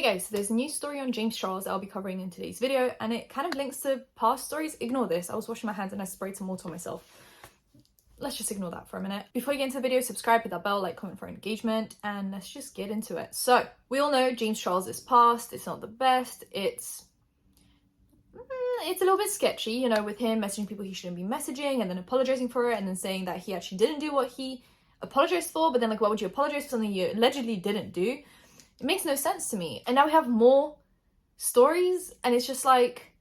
guys, so there's a new story on James Charles that I'll be covering in today's video, and it kind of links to past stories. Ignore this, I was washing my hands and I sprayed some water on myself. Let's just ignore that for a minute. Before you get into the video, subscribe, hit that bell, like, comment for engagement, and let's just get into it. So, we all know James Charles is past, it's not the best, it's a little bit sketchy, you know, with him messaging people he shouldn't be messaging and then apologizing for it and then saying that he actually didn't do what he apologized for, but then like, why would you apologize for something you allegedly didn't do? It makes no sense to me. And now we have more stories, and it's just like,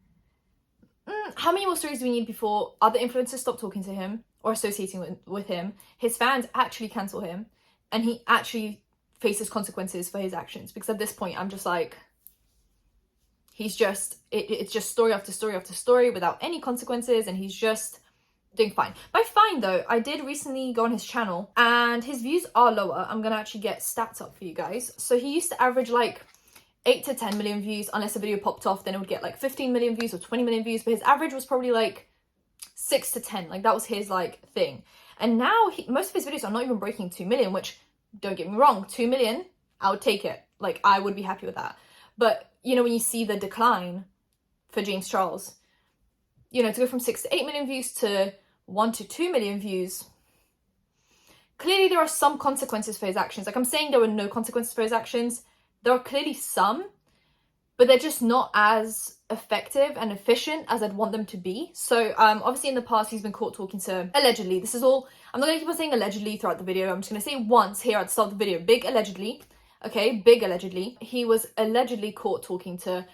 how many more stories do we need before other influencers stop talking to him or associating with him, his fans actually cancel him, and he actually faces consequences for his actions? Because at this point, I'm just like, he's just, it's just story after story after story without any consequences, and he's just doing fine. By fine though, I did recently go on his channel and his views are lower. I'm gonna actually get stats up for you guys. So he used to average like 8 to 10 million views, unless a video popped off, then it would get like 15 million views or 20 million views, but his average was probably like 6 to 10, like that was his like thing. And now most of his videos are not even breaking 2 million, which, don't get me wrong, 2 million, I would take it. Like, I would be happy with that. But you know, when you see the decline for James Charles, you know, to go from 6 to 8 million views to 1 to 2 million views, clearly there are some consequences for his actions. Like, I'm saying there were no consequences for his actions. There are clearly some, but they're just not as effective and efficient as I'd want them to be. So obviously in the past he's been caught talking to, allegedly, this is all, I'm not gonna keep on saying allegedly throughout the video, I'm just gonna say once here at the start of the video, big allegedly, okay, big allegedly. He was allegedly caught talking to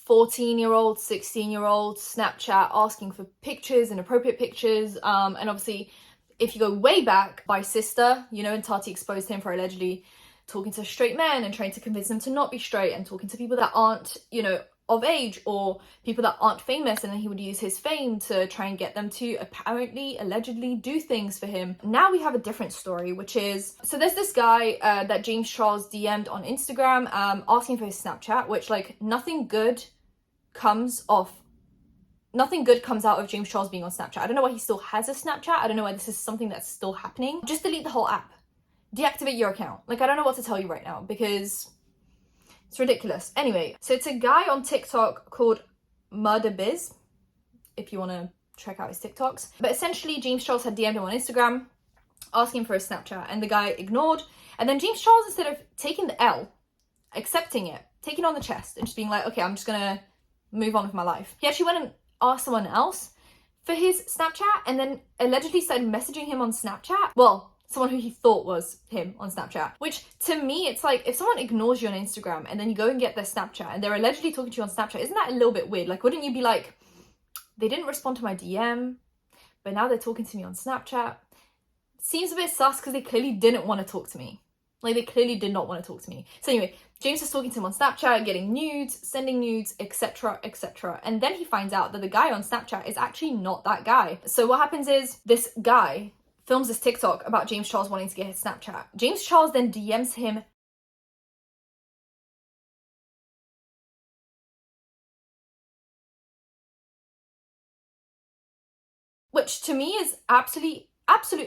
14-year-olds, 16-year-olds, Snapchat, asking for pictures, inappropriate pictures, and obviously if you go way back, by sister, you know, and Tati exposed him for allegedly talking to straight men and trying to convince them to not be straight and talking to people that aren't, you know, of age or people that aren't famous, and then he would use his fame to try and get them to apparently, allegedly do things for him. Now we have a different story, which is, so there's this guy that James Charles DM'd on Instagram asking for his Snapchat, which like nothing good comes out of James Charles being on Snapchat. I don't know why he still has a Snapchat. I don't know why this is something that's still happening. Just delete the whole app. Deactivate your account. Like, I don't know what to tell you right now because it's ridiculous. Anyway, so it's a guy on TikTok called MurderBiz, if you want to check out his TikToks. But essentially, James Charles had DM'd him on Instagram asking for a Snapchat, and the guy ignored. And then James Charles, instead of taking the L, accepting it, taking it on the chest, and just being like, okay, I'm just gonna move on with my life, he actually went and asked someone else for his Snapchat, and then allegedly started messaging him on Snapchat. Well, someone who he thought was him on Snapchat, which to me, it's like, if someone ignores you on Instagram and then you go and get their Snapchat and they're allegedly talking to you on Snapchat, isn't that a little bit weird? Like, wouldn't you be like, they didn't respond to my DM, but now they're talking to me on Snapchat? Seems a bit sus because they clearly didn't want to talk to me. Like, they clearly did not want to talk to me. So anyway, James is talking to him on Snapchat, getting nudes, sending nudes, etc, etc. And then he finds out that the guy on Snapchat is actually not that guy. So what happens is, this guy films this TikTok about James Charles wanting to get his Snapchat. James Charles then DMs him which to me is absolute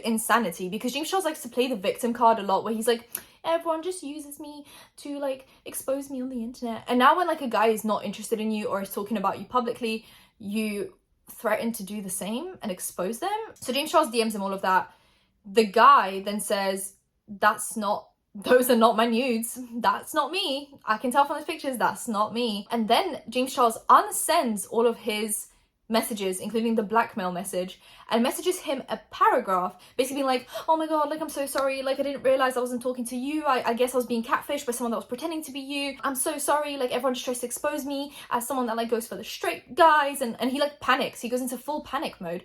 insanity, because James Charles likes to play the victim card a lot, where he's like, everyone just uses me to like expose me on the internet. And now when like a guy is not interested in you or is talking about you publicly, you threaten to do the same and expose them. So James Charles DMs him all of that. The guy then says, those are not my nudes. That's not me. I can tell from those pictures, that's not me. And then James Charles unsends all of his messages, including the blackmail message, and messages him a paragraph basically being like, oh my god, like, I'm so sorry, like, I didn't realize I wasn't talking to you, I guess I was being catfished by someone that was pretending to be you, I'm so sorry, like, everyone just tries to expose me as someone that like goes for the straight guys, and he like panics, he goes into full panic mode.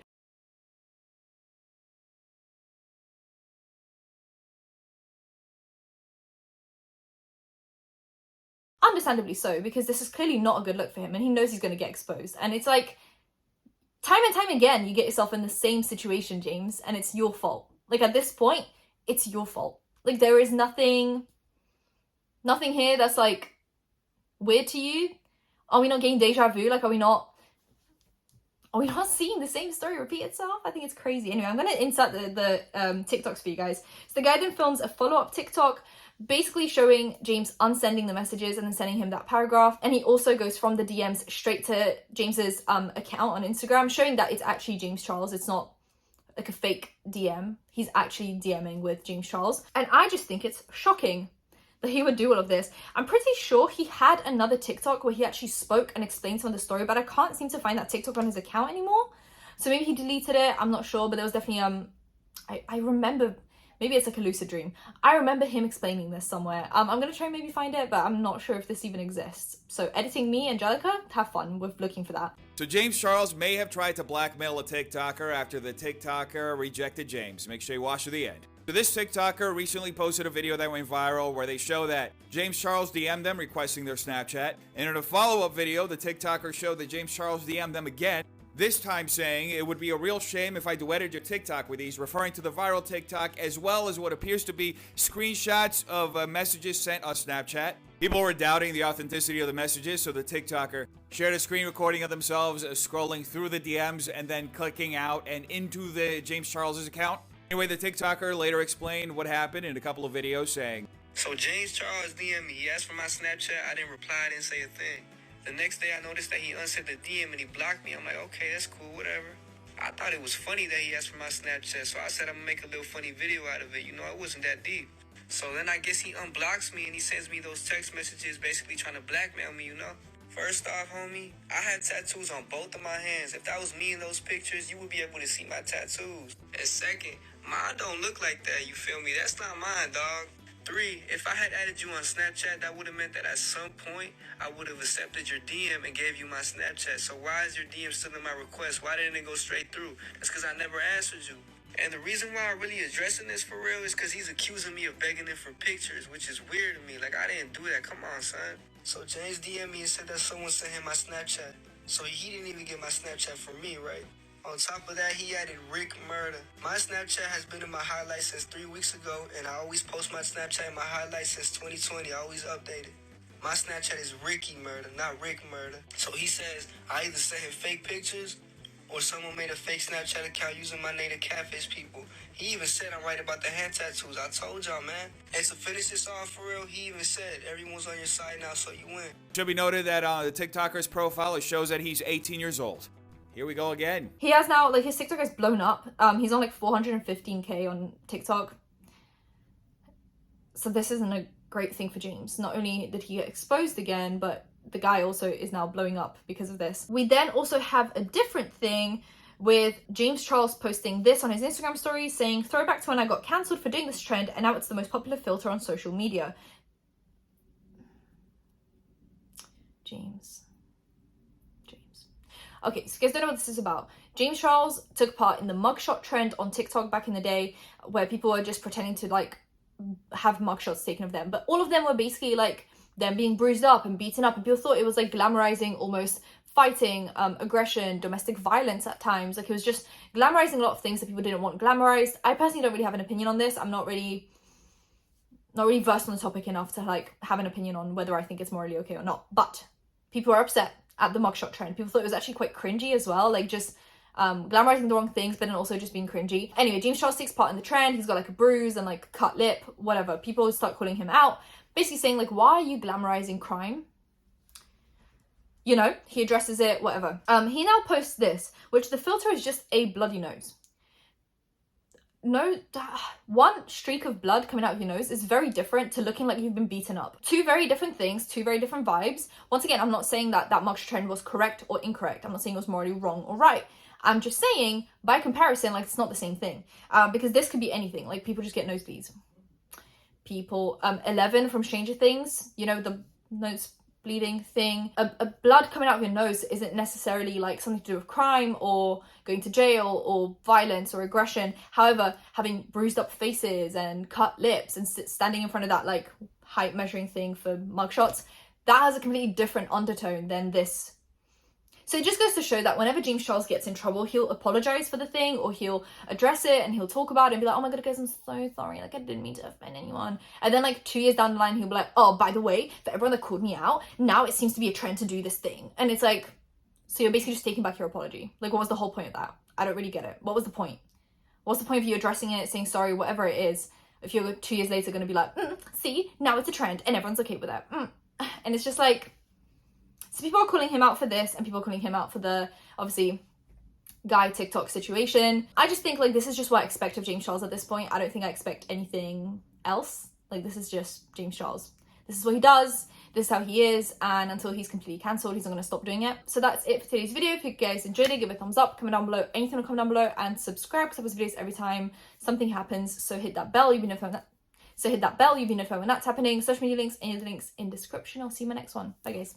Understandably so, because this is clearly not a good look for him, and he knows he's going to get exposed. And it's like, time and time again, you get yourself in the same situation, James, and it's your fault. Like, at this point, it's your fault. Like, there is nothing here that's like weird to you. Are we not getting deja vu? Like, are we not Are we not seeing the same story repeat itself? I think it's crazy. Anyway, I'm going to insert the TikToks for you guys. So the guy then films a follow-up TikTok basically showing James unsending the messages and then sending him that paragraph. And he also goes from the DMs straight to James's account on Instagram, showing that it's actually James Charles. It's not like a fake DM. He's actually DMing with James Charles. And I just think it's shocking that he would do all of this. I'm pretty sure he had another TikTok where he actually spoke and explained some of the story, but I can't seem to find that TikTok on his account anymore. So maybe he deleted it, I'm not sure, but there was definitely, I remember, maybe it's like a lucid dream. I remember him explaining this somewhere. I'm gonna try and maybe find it, but I'm not sure if this even exists. So editing me, Angelika, have fun with looking for that. So James Charles may have tried to blackmail a TikToker after the TikToker rejected James. Make sure you watch to the end. So this TikToker recently posted a video that went viral where they show that James Charles DM'd them requesting their Snapchat. And in a follow-up video, the TikToker showed that James Charles DM'd them again, this time saying, "It would be a real shame if I duetted your TikTok with these," referring to the viral TikTok as well as what appears to be screenshots of messages sent on Snapchat. People were doubting the authenticity of the messages, so the TikToker shared a screen recording of themselves scrolling through the DMs and then clicking out and into the James Charles' account. Anyway, the TikToker later explained what happened in a couple of videos, saying, "So James Charles DM'd me. He asked for my Snapchat. I didn't reply. I didn't say a thing. The next day, I noticed that he unsent the DM and he blocked me. I'm like, okay, that's cool, whatever. I thought it was funny that he asked for my Snapchat, so I said I'm gonna make a little funny video out of it. You know, it wasn't that deep. So then I guess he unblocks me and he sends me those text messages basically trying to blackmail me, you know? First off, homie, I had tattoos on both of my hands. If that was me in those pictures, you would be able to see my tattoos. And second, mine don't look like that, you feel me? That's not mine, dog. 3, if I had added you on Snapchat, that would have meant that at some point, I would have accepted your DM and gave you my Snapchat. So why is your DM still in my request? Why didn't it go straight through? That's because I never answered you. And the reason why I'm really addressing this for real is because he's accusing me of begging him for pictures, which is weird to me. Like, I didn't do that. Come on, son. So James DM'd me and said that someone sent him my Snapchat. So he didn't even get my Snapchat from me, right? On top of that, he added Rick Murder. My Snapchat has been in my highlights since 3 weeks ago, and I always post my Snapchat in my highlights since 2020. I always update it. My Snapchat is Ricky Murder, not Rick Murder. So he says I either sent him fake pictures or someone made a fake Snapchat account using my name to catfish people. He even said I'm right about the hand tattoos. I told y'all, man. And to finish this off for real, he even said everyone's on your side now, so you win. Should be noted that on the TikToker's profile, it shows that he's 18 years old. Here we go again. He has now, like, his TikTok has blown up. He's on like 415k on TikTok. So this isn't a great thing for James. Not only did he get exposed again, but the guy also is now blowing up because of this. We then also have a different thing with James Charles posting this on his Instagram story saying, "Throwback to when I got cancelled for doing this trend and now it's the most popular filter on social media." James. Okay, so you guys don't know what this is about. James Charles took part in the mugshot trend on TikTok back in the day where people were just pretending to like have mugshots taken of them. But all of them were basically like them being bruised up and beaten up, and people thought it was like glamorizing almost fighting, aggression, domestic violence at times. Like it was just glamorizing a lot of things that people didn't want glamorized. I personally don't really have an opinion on this. I'm not really versed on the topic enough to like have an opinion on whether I think it's morally okay or not. But people are upset at the mugshot trend. People thought it was actually quite cringy as well, like just glamorizing the wrong things, but then also just being cringy. Anyway, James Charles takes part in the trend. He's got like a bruise and like cut lip, whatever. People start calling him out, basically saying like, why are you glamorizing crime? You know, he addresses it, whatever. He now posts this, which the filter is just a bloody nose. No, one streak of blood coming out of your nose is very different to looking like you've been beaten up. Two very different things, two very different vibes. Once again, I'm not saying that that mugshot trend was correct or incorrect. I'm not saying it was morally wrong or right. I'm just saying, by comparison, like it's not the same thing. Because this could be anything. Like people just get nosebleeds. People, 11 from Stranger Things, you know, the nose bleeding thing. A blood coming out of your nose isn't necessarily like something to do with crime or going to jail or violence or aggression. However, having bruised up faces and cut lips and standing in front of that like height measuring thing for mugshots, that has a completely different undertone than this. So it just goes to show that whenever James Charles gets in trouble, he'll apologize for the thing or he'll address it and he'll talk about it and be like, "Oh my god, guys, I'm so sorry. Like, I didn't mean to offend anyone." And then like 2 years down the line, he'll be like, "Oh, by the way, for everyone that called me out, now it seems to be a trend to do this thing." And it's like, So you're basically just taking back your apology. Like, what was the whole point of that? I don't really get it. What was the point? What's the point of you addressing it, saying sorry, whatever it is, if you're 2 years later going to be like, see, now it's a trend and everyone's okay with it. And it's just like, so people are calling him out for this and people are calling him out for the, obviously, guy TikTok situation. I just think, like, this is just what I expect of James Charles at this point. I don't think I expect anything else. Like, this is just James Charles. This is what he does. This is how he is, and until he's completely cancelled, he's not going to stop doing it. So that's it for today's video. If you guys enjoyed it, give it a thumbs up, comment down below, anything to comment down below, and subscribe because I post videos every time something happens. So hit that bell, you'll be notified when that's happening. Social media links, any of the links in description. I'll see you in my next one. Bye guys.